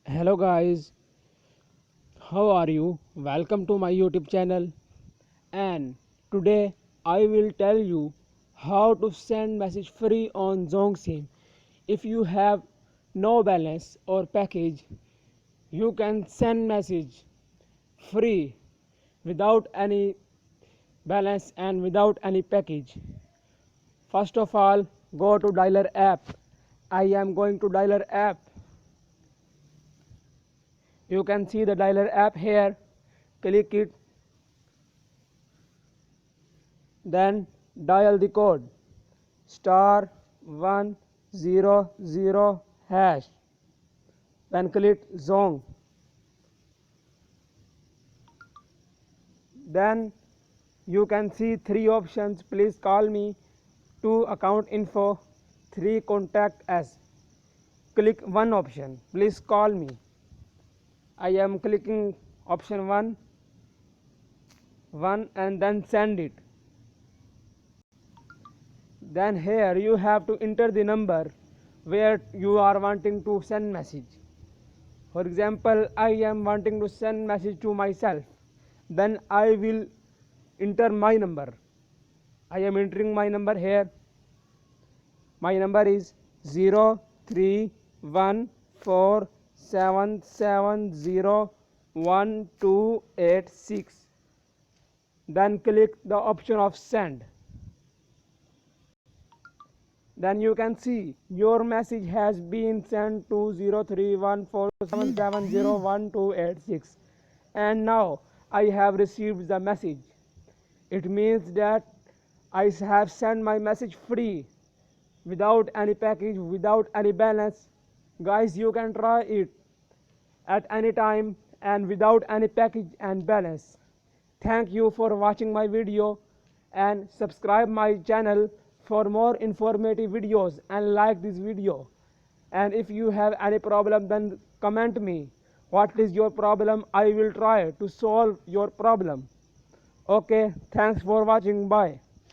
Hello guys, how are you? Welcome to my YouTube channel, and today I will tell you how to send message free on Zong SIM. If you have no balance or package, you can send message free without any balance and without any package. First of all, go to dialer app. I am going to dialer app. You can see the dialer app here. Click it, then dial the code *100#. Then click Zong. Then you can see three options. Please call me. 2 account info. 3 contact us. Click one option. Please call me. I am clicking option 1 and then send it. Then here you have to enter the number where you are wanting to send message. For example, I am wanting to send message to myself. Then I will enter my number. I am entering my number here. My number is 0314770126. Then click the option of send. Then you can see your message has been sent to 0314770126, and now I have received the message. It means that I have sent my message free without any package, without any balance. Guys, you can try it at any time and without any package and balance. Thank you for watching my video, and subscribe my channel for more informative videos, and like this video. And if you have any problem, then comment me what is your problem. I will try to solve your problem. Okay, thanks for watching. Bye.